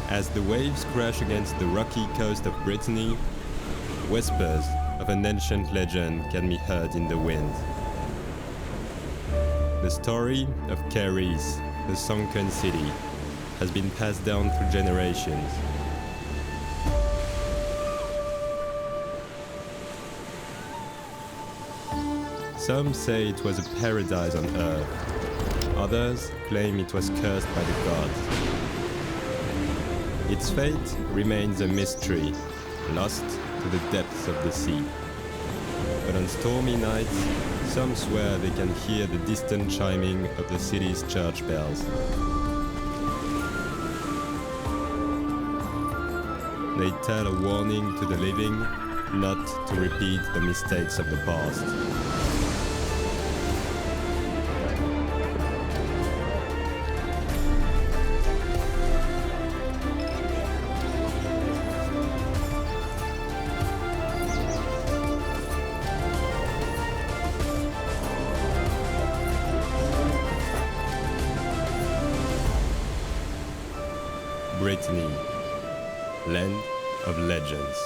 As the waves crash against the rocky coast of Brittany, whispers of an ancient legend can be heard in the wind. The story of Caris, the sunken city, has been passed down through generations. Some say it was a paradise on earth. Others claim it was cursed by the gods. Its fate remains a mystery, lost to the depths of the sea. But on stormy nights, some swear they can hear the distant chiming of the city's church bells. They tell a warning to the living not to repeat the mistakes of the past. Brittany, land of legends.